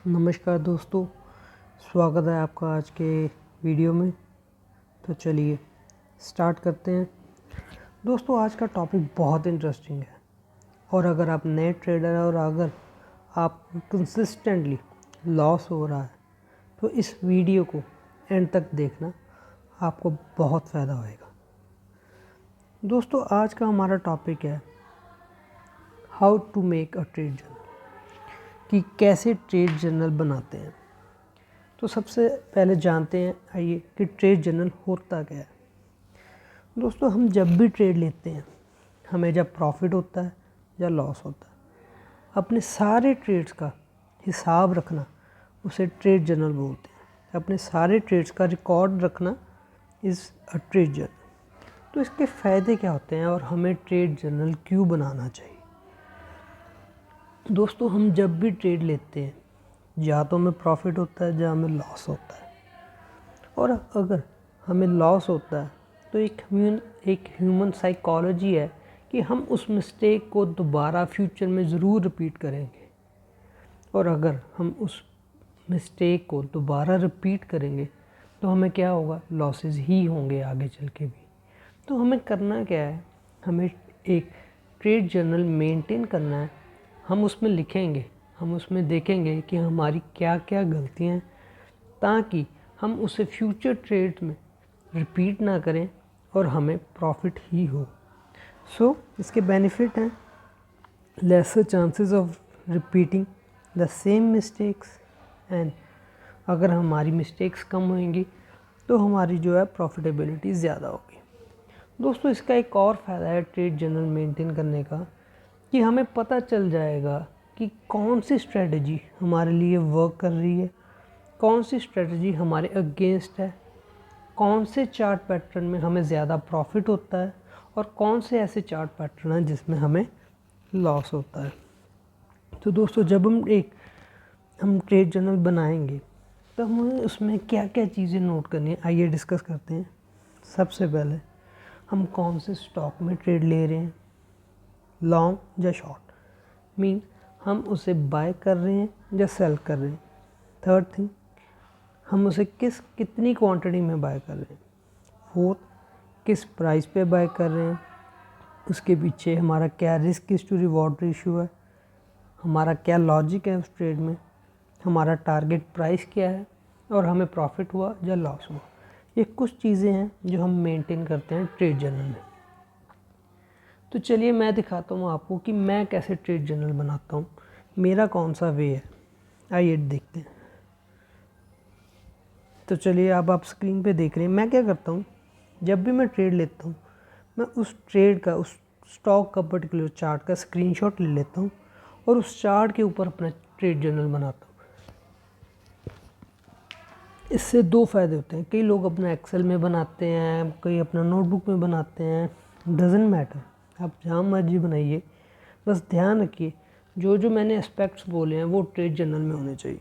नमस्कार दोस्तों, स्वागत है आपका आज के वीडियो में। तो चलिए स्टार्ट करते हैं। दोस्तों, आज का टॉपिक बहुत इंटरेस्टिंग है और अगर आप नए ट्रेडर हैं और अगर आप कंसिस्टेंटली लॉस हो रहा है तो इस वीडियो को एंड तक देखना, आपको बहुत फ़ायदा होएगा। दोस्तों, आज का हमारा टॉपिक है how to make a trade journal, कि कैसे ट्रेड जर्नल बनाते हैं। तो सबसे पहले जानते हैं आइए कि ट्रेड जर्नल होता क्या है। दोस्तों, हम जब भी ट्रेड लेते हैं, हमें जब प्रॉफिट होता है या लॉस होता है, अपने सारे ट्रेड्स का हिसाब रखना उसे ट्रेड जर्नल बोलते हैं। अपने सारे ट्रेड्स का रिकॉर्ड रखना इज़ अ ट्रेड जर्नल। तो इसके फ़ायदे क्या होते हैं और हमें ट्रेड जर्नल क्यों बनाना चाहिए। दोस्तों, हम जब भी ट्रेड लेते हैं, या तो हमें प्रॉफिट होता है या हमें लॉस होता है। और अगर हमें लॉस होता है तो एक ह्यूमन साइकोलॉजी है कि हम उस मिस्टेक को दोबारा फ्यूचर में ज़रूर रिपीट करेंगे। और अगर हम उस मिस्टेक को दोबारा रिपीट करेंगे तो हमें क्या होगा, लॉसेस ही होंगे आगे चल के भी। तो हमें करना क्या है, हमें एक ट्रेड जर्नल मेंटेन करना है। हम उसमें लिखेंगे, हम उसमें देखेंगे कि हमारी क्या क्या गलतियाँ हैं, ताकि हम उसे फ्यूचर ट्रेड में रिपीट ना करें और हमें प्रॉफिट ही हो। इसके बेनिफिट हैं lesser chances of repeating the same mistakes and अगर हमारी मिस्टेक्स कम होंगी तो हमारी जो है प्रॉफिटेबिलिटी ज़्यादा होगी। दोस्तों, इसका एक और फ़ायदा है ट्रेड जर्नल मेंटेन करने का कि हमें पता चल जाएगा कि कौन सी स्ट्रेटजी हमारे लिए वर्क कर रही है, कौन सी स्ट्रेटजी हमारे अगेंस्ट है, कौन से चार्ट पैटर्न में हमें ज़्यादा प्रॉफिट होता है और कौन से ऐसे चार्ट पैटर्न हैं जिसमें हमें लॉस होता है। तो दोस्तों, जब हम ट्रेड जर्नल बनाएंगे तो हमें उसमें क्या क्या चीज़ें नोट करनी है, आइए डिस्कस करते हैं। सबसे पहले हम कौन से स्टॉक में ट्रेड ले रहे हैं, लॉन्ग या शॉर्ट, मीन हम उसे बाय कर रहे हैं या सेल कर रहे हैं। थर्ड थिंग, हम उसे कितनी क्वांटिटी में बाय कर रहे हैं। फोर्थ, किस प्राइस पे बाय कर रहे हैं, उसके पीछे हमारा क्या रिस्क टू रिवॉर्ड रेशियो है, हमारा क्या लॉजिक है उस ट्रेड में, हमारा टारगेट प्राइस क्या है और हमें प्रॉफिट हुआ या लॉस हुआ। ये कुछ चीज़ें हैं जो हम मेंटेन करते हैं ट्रेड जर्नल में। तो चलिए मैं दिखाता हूँ आपको कि मैं कैसे ट्रेड जर्नल बनाता हूँ, मेरा कौन सा वे है, आइए देखते हैं। तो चलिए, अब आप स्क्रीन पे देख रहे हैं मैं क्या करता हूँ। जब भी मैं ट्रेड लेता हूँ, मैं उस ट्रेड का, उस स्टॉक का पर्टिकुलर चार्ट का स्क्रीनशॉट ले लेता हूँ और उस चार्ट के ऊपर अपना ट्रेड जर्नल बनाता हूँ। इससे दो फ़ायदे होते हैं। कई लोग अपना एक्सेल में बनाते हैं, कई अपना नोटबुक में बनाते हैं, डजेंट मैटर, आप जहाँ मर्जी बनाइए, बस ध्यान रखिए जो जो मैंने एस्पेक्ट्स बोले हैं वो ट्रेड जर्नल में होने चाहिए।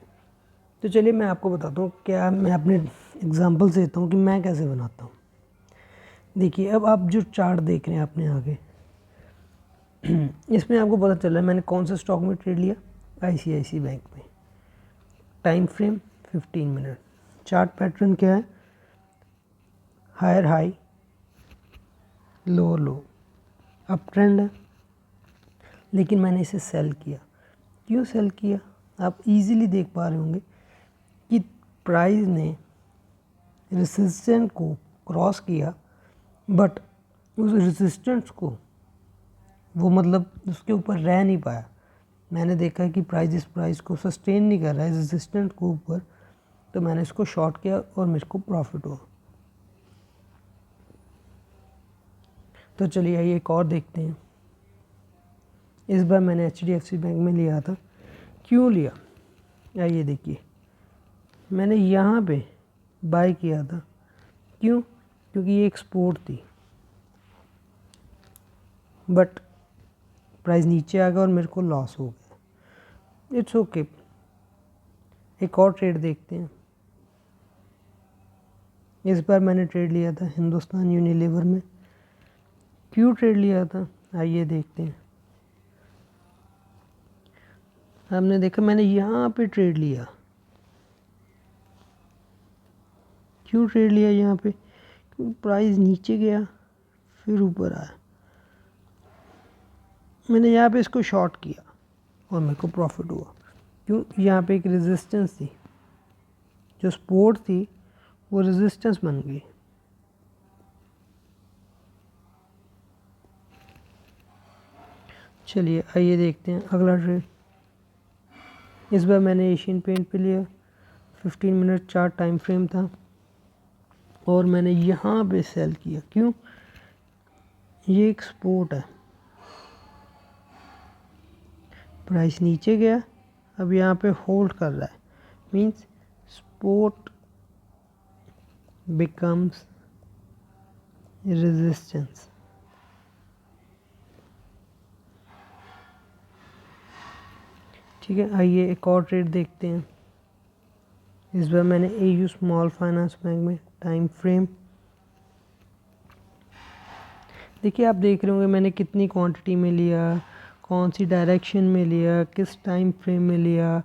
तो चलिए मैं आपको बताता हूँ, क्या मैं अपने एग्जांपल से देता हूँ कि मैं कैसे बनाता हूँ। देखिए, अब आप जो चार्ट देख रहे हैं अपने आगे, इसमें आपको पता चल रहा है मैंने कौन से स्टॉक में ट्रेड लिया, ICICI बैंक में। Time frame 15 minute. Chart pattern क्या है, higher high lower low, up trend है, लेकिन मैंने इसे सेल किया। क्यों सेल किया, आप इजीली देख पा रहे होंगे कि प्राइस ने रेजिस्टेंस को क्रॉस किया, बट उस रेजिस्टेंस को वो मतलब उसके ऊपर रह नहीं पाया। मैंने देखा कि प्राइस इस प्राइस को सस्टेन नहीं कर रहा है रेजिस्टेंस को ऊपर, तो मैंने इसको शॉर्ट किया और मेरे को प्रॉफिट हुआ। तो चलिए आइए एक और देखते हैं। इस बार मैंने HDFC बैंक में लिया था। क्यों लिया, आइए देखिए, मैंने यहाँ पे बाय किया था। क्यों, क्योंकि ये एक्सपोर्ट थी, बट प्राइस नीचे आ गया और मेरे को लॉस हो गया। It's okay. एक और ट्रेड देखते हैं। इस बार मैंने ट्रेड लिया था हिंदुस्तान यूनिलीवर में। क्यों ट्रेड लिया था, आइए देखते हैं। हमने देखा मैंने यहाँ पे ट्रेड लिया क्यों ट्रेड लिया यहाँ पे? क्योंकि प्राइस नीचे गया फिर ऊपर आया, मैंने यहाँ पे इसको शॉर्ट किया और मेरे को प्रॉफिट हुआ। क्यों? यहाँ पे एक रेजिस्टेंस थी, जो सपोर्ट थी वो रेजिस्टेंस बन गई। चलिए आइए देखते हैं अगला ट्रेड। इस बार मैंने एशियन पेंट पे लिया, 15 मिनट चार्ट टाइम फ्रेम था और मैंने यहाँ पे सेल किया। क्यों? ये एक सपोर्ट है, प्राइस नीचे गया, अब यहाँ पे होल्ड कर रहा है, मींस सपोर्ट बिकम्स रेजिस्टेंस। ठीक है, आइए एक और ट्रेड देखते हैं। इस बार मैंने एयू स्मॉल फाइनेंस बैंक में टाइम फ्रेम, देखिए आप देख रहे होंगे मैंने कितनी क्वांटिटी में लिया, कौन सी डायरेक्शन में लिया, किस टाइम फ्रेम में लिया,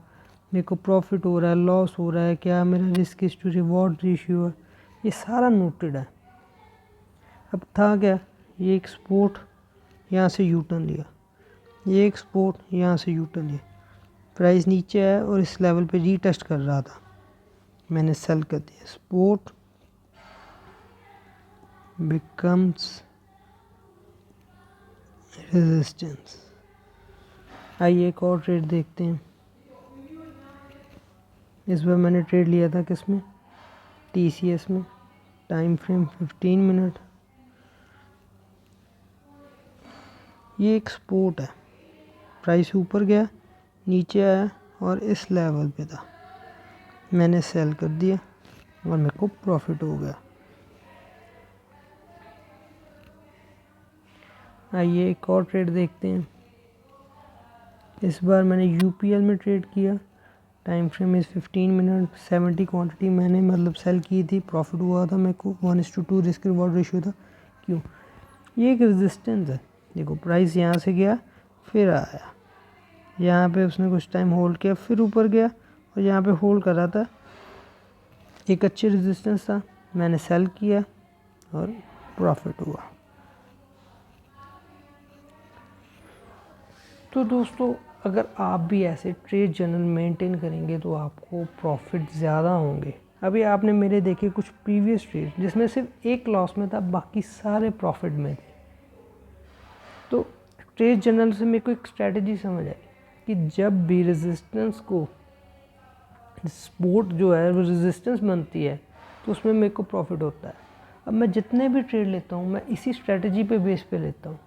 मेरे को प्रॉफिट हो रहा है, लॉस हो रहा है, क्या मेरा रिस्क टू रिवॉर्ड रेशियो है, ये सारा नोटेड है। अब था क्या, ये एक सपोर्ट यहाँ से यू टर्न लिया, ये एक सपोर्ट यहाँ से यू टर्न लिया, प्राइस नीचे आया और इस लेवल पे रीटेस्ट कर रहा था, मैंने सेल कर दिया। Support becomes resistance. आइए एक और ट्रेड देखते हैं। इस बार मैंने ट्रेड लिया था किसमें, TCS में, टाइम फ्रेम 15 मिनट। ये एक सपोर्ट है, प्राइस ऊपर गया नीचे आया और इस लेवल पे था, मैंने सेल कर दिया और मेरे को प्रॉफिट हो गया। आइए एक और ट्रेड देखते हैं। इस बार मैंने UPL में ट्रेड किया, time frame is 15 minute, 70 quantity मैंने मतलब सेल की थी, प्रॉफिट हुआ था मेरे को, 1:2 रिस्क रिवॉर्ड रेशियो था। क्यों? ये एक रेजिस्टेंस है, देखो प्राइस यहाँ से गया फिर आया, यहाँ पे उसने कुछ टाइम होल्ड किया फिर ऊपर गया और यहाँ पे होल्ड कर रहा था, एक अच्छी रेजिस्टेंस था, मैंने सेल किया और प्रॉफिट हुआ। तो दोस्तों अगर आप भी ऐसे ट्रेड जर्नल मेंटेन करेंगे तो आपको प्रॉफिट ज़्यादा होंगे। अभी आपने मेरे देखे कुछ प्रीवियस ट्रेड जिसमें सिर्फ एक लॉस में था, बाकी सारे प्रॉफिट में थे। तो ट्रेड जर्नल से मेरे को एक स्ट्रेटजी समझ आई कि जब भी रेजिस्टेंस को सपोर्ट जो है वो रेजिस्टेंस बनती है तो उसमें मेरे को प्रॉफिट होता है। अब मैं जितने भी ट्रेड लेता हूँ मैं इसी स्ट्रेटजी पे बेस पे लेता हूँ।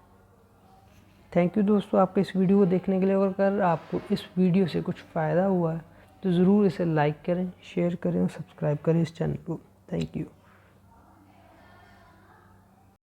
थैंक यू दोस्तों आपके इस वीडियो को देखने के लिए। अगर आपको इस वीडियो से कुछ फ़ायदा हुआ है तो ज़रूर इसे लाइक करें, शेयर करें और सब्सक्राइब करें इस चैनल को। Thank you.